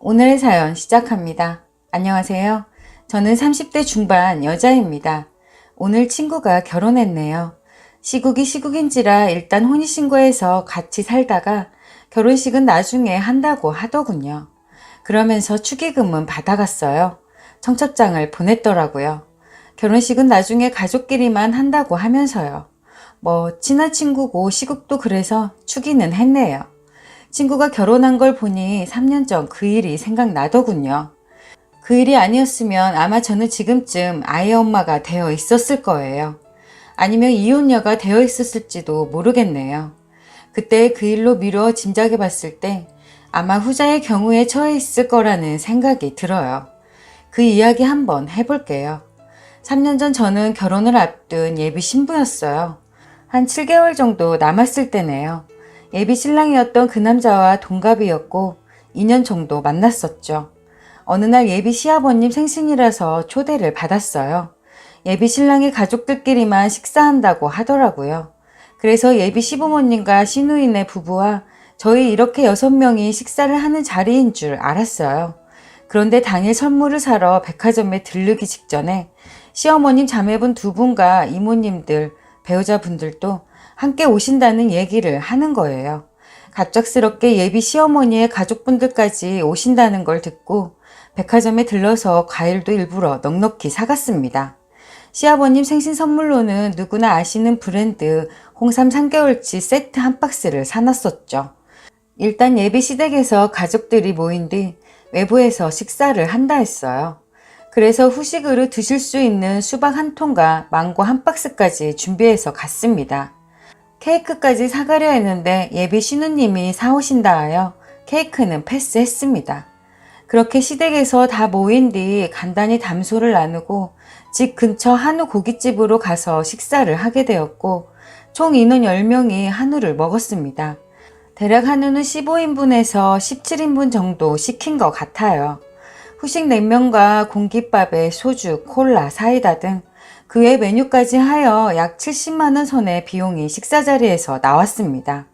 오늘의 사연 시작합니다. 안녕하세요. 저는 30대 중반 여자입니다. 오늘 친구가 결혼했네요. 시국이 시국인지라 일단 혼인신고해서 같이 살다가 결혼식은 나중에 한다고 하더군요. 그러면서 축의금은 받아갔어요. 청첩장을 보냈더라고요. 결혼식은 나중에 가족끼리만 한다고 하면서요. 친한 친구고 시국도 그래서 축의는 했네요. 친구가 결혼한 걸 보니 3년 전 그 일이 생각나더군요. 그 일이 아니었으면 아마 저는 지금쯤 아이 엄마가 되어 있었을 거예요. 아니면 이혼녀가 되어 있었을지도 모르겠네요. 그때 그 일로 미루어 짐작해 봤을 때 아마 후자의 경우에 처해 있을 거라는 생각이 들어요. 그 이야기 한번 해볼게요. 3년 전 저는 결혼을 앞둔 예비 신부였어요. 한 7개월 정도 남았을 때네요. 예비 신랑이었던 그 남자와 동갑이었고 2년 정도 만났었죠. 어느 날 예비 시아버님 생신이라서 초대를 받았어요. 예비 신랑이 가족들끼리만 식사한다고 하더라고요. 그래서 예비 시부모님과 시누이네 부부와 저희 이렇게 6명이 식사를 하는 자리인 줄 알았어요. 그런데 당일 선물을 사러 백화점에 들르기 직전에 시어머님 자매분 2분과 이모님들, 배우자분들도 함께 오신다는 얘기를 하는 거예요. 갑작스럽게 예비 시어머니의 가족분들까지 오신다는 걸 듣고 백화점에 들러서 과일도 일부러 넉넉히 사갔습니다. 시아버님 생신 선물로는 누구나 아시는 브랜드 홍삼 3개월치 세트 한 박스를 사놨었죠. 일단 예비 시댁에서 가족들이 모인 뒤 외부에서 식사를 한다 했어요. 그래서 후식으로 드실 수 있는 수박 한 통과 망고 한 박스까지 준비해서 갔습니다. 케이크까지 사가려 했는데 예비 신우님이 사오신다 하여 케이크는 패스했습니다. 그렇게 시댁에서 다 모인 뒤 간단히 담소를 나누고 집 근처 한우 고깃집으로 가서 식사를 하게 되었고 총 인원 10명이 한우를 먹었습니다. 대략 한우는 15인분에서 17인분 정도 시킨 것 같아요. 후식 냉면과 공깃밥에 소주, 콜라, 사이다 등 그 외 메뉴까지 하여 약 70만원 선의 비용이 식사 자리에서 나왔습니다.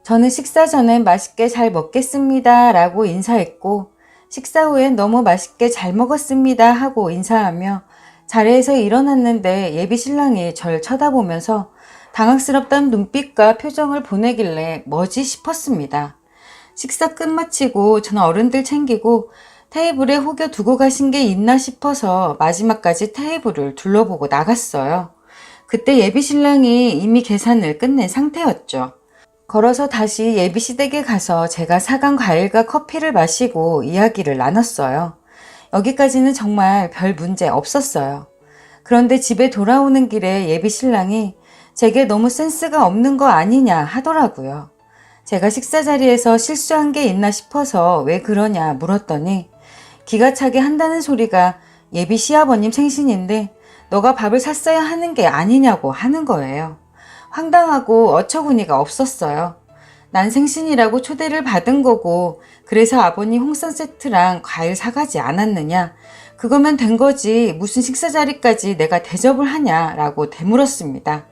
저는 식사 전엔 맛있게 잘 먹겠습니다 라고 인사했고 식사 후엔 너무 맛있게 잘 먹었습니다 하고 인사하며 자리에서 일어났는데 예비 신랑이 절 쳐다보면서 당황스럽다는 눈빛과 표정을 보내길래 뭐지 싶었습니다. 식사 끝마치고 저는 어른들 챙기고 테이블에 혹여 두고 가신 게 있나 싶어서 마지막까지 테이블을 둘러보고 나갔어요. 그때 예비 신랑이 이미 계산을 끝낸 상태였죠. 걸어서 다시 예비 시댁에 가서 제가 사간 과일과 커피를 마시고 이야기를 나눴어요. 여기까지는 정말 별 문제 없었어요. 그런데 집에 돌아오는 길에 예비 신랑이 제게 너무 센스가 없는 거 아니냐 하더라고요. 제가 식사 자리에서 실수한 게 있나 싶어서 왜 그러냐 물었더니 기가 차게 한다는 소리가 예비 시아버님 생신인데 너가 밥을 샀어야 하는 게 아니냐고 하는 거예요. 황당하고 어처구니가 없었어요. 난 생신이라고 초대를 받은 거고 그래서 아버님 홍삼 세트랑 과일 사가지 않았느냐. 그거면 된 거지 무슨 식사 자리까지 내가 대접을 하냐라고 되물었습니다.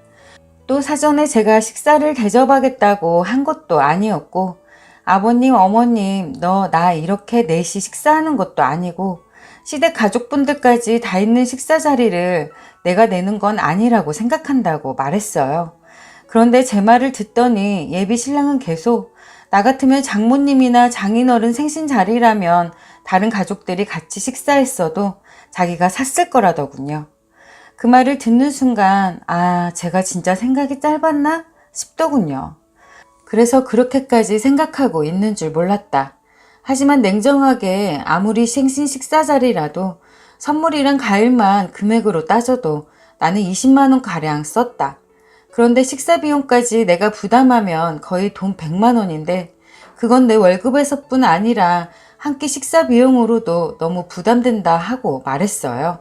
또 사전에 제가 식사를 대접하겠다고 한 것도 아니었고 아버님, 어머님, 너 나 이렇게 넷이 식사하는 것도 아니고 시댁 가족분들까지 다 있는 식사 자리를 내가 내는 건 아니라고 생각한다고 말했어요. 그런데 제 말을 듣더니 예비 신랑은 계속 나 같으면 장모님이나 장인어른 생신 자리라면 다른 가족들이 같이 식사했어도 자기가 샀을 거라더군요. 그 말을 듣는 순간 제가 진짜 생각이 짧았나 싶더군요. 그래서 그렇게까지 생각하고 있는 줄 몰랐다. 하지만 냉정하게 아무리 생신 식사 자리라도 선물이랑 과일만 금액으로 따져도 나는 20만원 가량 썼다. 그런데 식사 비용까지 내가 부담하면 거의 돈 100만원인데 그건 내 월급에서뿐 아니라 한 끼 식사 비용으로도 너무 부담된다 하고 말했어요.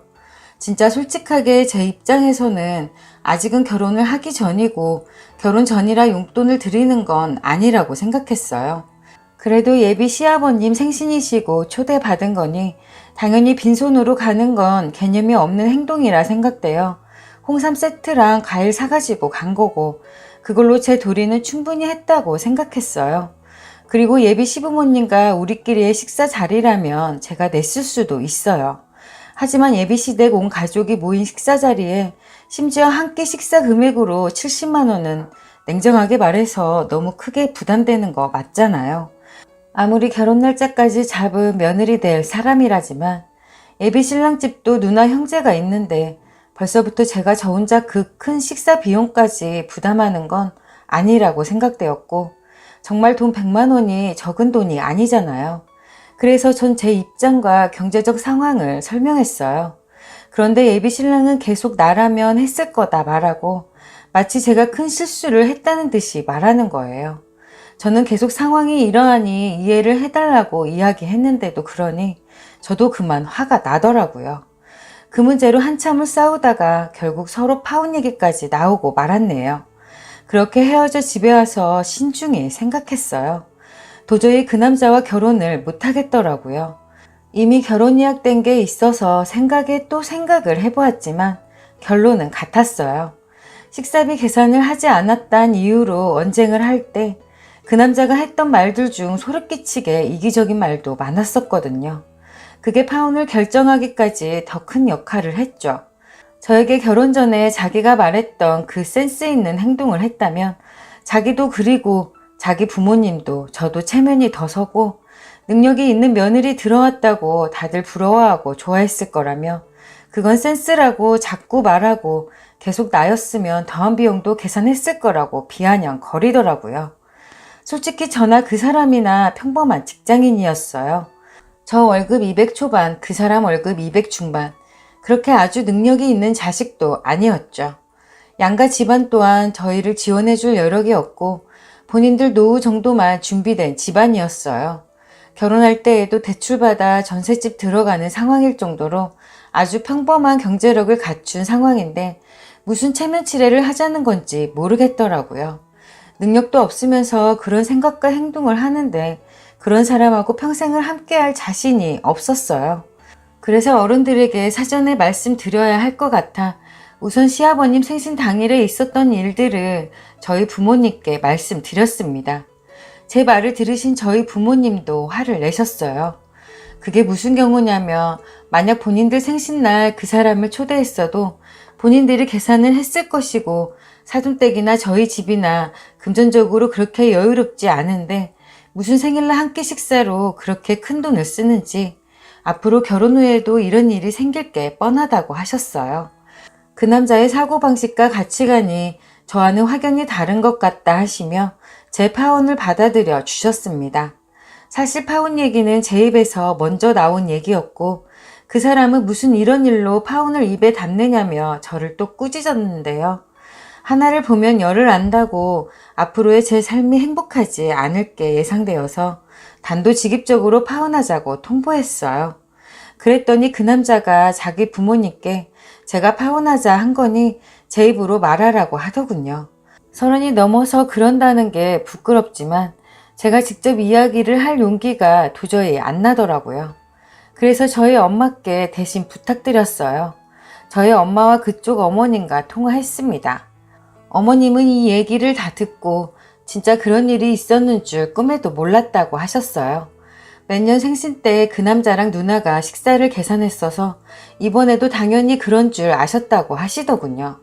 진짜 솔직하게 제 입장에서는 아직은 결혼을 하기 전이고 결혼 전이라 용돈을 드리는 건 아니라고 생각했어요. 그래도 예비 시아버님 생신이시고 초대받은 거니 당연히 빈손으로 가는 건 개념이 없는 행동이라 생각돼요. 홍삼 세트랑 과일 사가지고 간 거고 그걸로 제 도리는 충분히 했다고 생각했어요. 그리고 예비 시부모님과 우리끼리의 식사 자리라면 제가 냈을 수도 있어요. 하지만 예비 시댁 온 가족이 모인 식사 자리에 심지어 한 끼 식사 금액으로 70만 원은 냉정하게 말해서 너무 크게 부담되는 거 맞잖아요. 아무리 결혼 날짜까지 잡은 며느리 될 사람이라지만 예비 신랑 집도 누나 형제가 있는데 벌써부터 제가 저 혼자 그 큰 식사 비용까지 부담하는 건 아니라고 생각되었고 정말 돈 100만 원이 적은 돈이 아니잖아요. 그래서 전 제 입장과 경제적 상황을 설명했어요. 그런데 예비 신랑은 계속 나라면 했을 거다 말하고 마치 제가 큰 실수를 했다는 듯이 말하는 거예요. 저는 계속 상황이 이러하니 이해를 해달라고 이야기했는데도 그러니 저도 그만 화가 나더라고요. 그 문제로 한참을 싸우다가 결국 서로 파혼 얘기까지 나오고 말았네요. 그렇게 헤어져 집에 와서 신중히 생각했어요. 도저히 그 남자와 결혼을 못하겠더라고요. 이미 결혼 예약된 게 있어서 생각에 또 생각을 해보았지만 결론은 같았어요. 식사비 계산을 하지 않았단 이유로 언쟁을 할 때 그 남자가 했던 말들 중 소름 끼치게 이기적인 말도 많았었거든요. 그게 파혼을 결정하기까지 더 큰 역할을 했죠. 저에게 결혼 전에 자기가 말했던 그 센스 있는 행동을 했다면 자기도 그리고 자기 부모님도 저도 체면이 더 서고 능력이 있는 며느리 들어왔다고 다들 부러워하고 좋아했을 거라며 그건 센스라고 자꾸 말하고 계속 나였으면 더한 비용도 계산했을 거라고 비아냥거리더라고요. 솔직히 저나 그 사람이나 평범한 직장인이었어요. 저 월급 200 초반, 그 사람 월급 200 중반. 그렇게 아주 능력이 있는 자식도 아니었죠. 양가 집안 또한 저희를 지원해줄 여력이 없고 본인들 노후 정도만 준비된 집안이었어요. 결혼할 때에도 대출받아 전셋집 들어가는 상황일 정도로 아주 평범한 경제력을 갖춘 상황인데 무슨 체면 치레를 하자는 건지 모르겠더라고요. 능력도 없으면서 그런 생각과 행동을 하는데 그런 사람하고 평생을 함께할 자신이 없었어요. 그래서 어른들에게 사전에 말씀드려야 할 것 같아 우선 시아버님 생신 당일에 있었던 일들을 저희 부모님께 말씀드렸습니다. 제 말을 들으신 저희 부모님도 화를 내셨어요. 그게 무슨 경우냐면 만약 본인들 생신날 그 사람을 초대했어도 본인들이 계산을 했을 것이고 사돈댁이나 저희 집이나 금전적으로 그렇게 여유롭지 않은데 무슨 생일날 한 끼 식사로 그렇게 큰 돈을 쓰는지 앞으로 결혼 후에도 이런 일이 생길 게 뻔하다고 하셨어요. 그 남자의 사고방식과 가치관이 저와는 확연히 다른 것 같다 하시며 제 파혼을 받아들여 주셨습니다. 사실 파혼 얘기는 제 입에서 먼저 나온 얘기였고 그 사람은 무슨 이런 일로 파혼을 입에 담느냐며 저를 또 꾸짖었는데요. 하나를 보면 열을 안다고 앞으로의 제 삶이 행복하지 않을 게 예상되어서 단도직입적으로 파혼하자고 통보했어요. 그랬더니 그 남자가 자기 부모님께 제가 파혼하자 한 거니 제 입으로 말하라고 하더군요. 30이 넘어서 그런다는 게 부끄럽지만 제가 직접 이야기를 할 용기가 도저히 안 나더라고요. 그래서 저희 엄마께 대신 부탁드렸어요. 저희 엄마와 그쪽 어머님과 통화했습니다. 어머님은 이 얘기를 다 듣고 진짜 그런 일이 있었는 줄 꿈에도 몰랐다고 하셨어요. 몇 년 생신 때 그 남자랑 누나가 식사를 계산했어서 이번에도 당연히 그런 줄 아셨다고 하시더군요.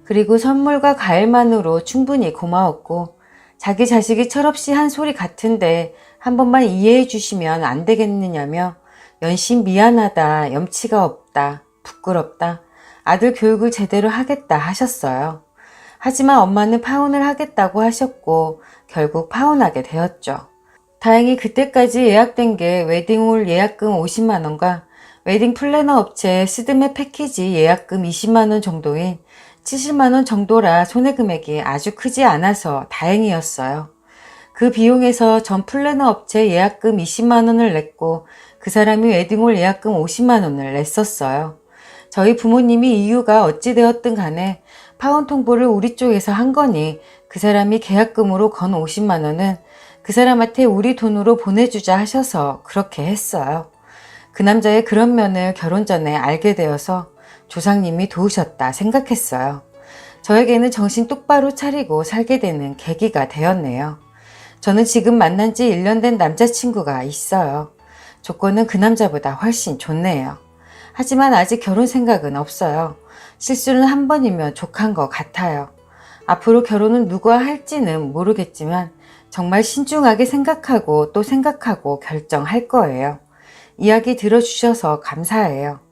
그리고 선물과 과일만으로 충분히 고마웠고 자기 자식이 철없이 한 소리 같은데 한 번만 이해해 주시면 안 되겠느냐며 연신 미안하다, 염치가 없다, 부끄럽다, 아들 교육을 제대로 하겠다 하셨어요. 하지만 엄마는 파혼을 하겠다고 하셨고 결국 파혼하게 되었죠. 다행히 그때까지 예약된 게 웨딩홀 예약금 50만 원과 웨딩 플래너 업체 스드메 패키지 예약금 20만 원 정도인 70만 원 정도라 손해금액이 아주 크지 않아서 다행이었어요. 그 비용에서 전 플래너 업체 예약금 20만 원을 냈고 그 사람이 웨딩홀 예약금 50만 원을 냈었어요. 저희 부모님이 이유가 어찌 되었든 간에 파혼 통보를 우리 쪽에서 한 거니 그 사람이 계약금으로 건 50만 원은 그 사람한테 우리 돈으로 보내주자 하셔서 그렇게 했어요. 그 남자의 그런 면을 결혼 전에 알게 되어서 조상님이 도우셨다 생각했어요. 저에게는 정신 똑바로 차리고 살게 되는 계기가 되었네요. 저는 지금 만난 지 1년 된 남자친구가 있어요. 조건은 그 남자보다 훨씬 좋네요. 하지만 아직 결혼 생각은 없어요. 실수는 한 번이면 족한 것 같아요. 앞으로 결혼은 누구와 할지는 모르겠지만 정말 신중하게 생각하고 또 생각하고 결정할 거예요. 이야기 들어주셔서 감사해요.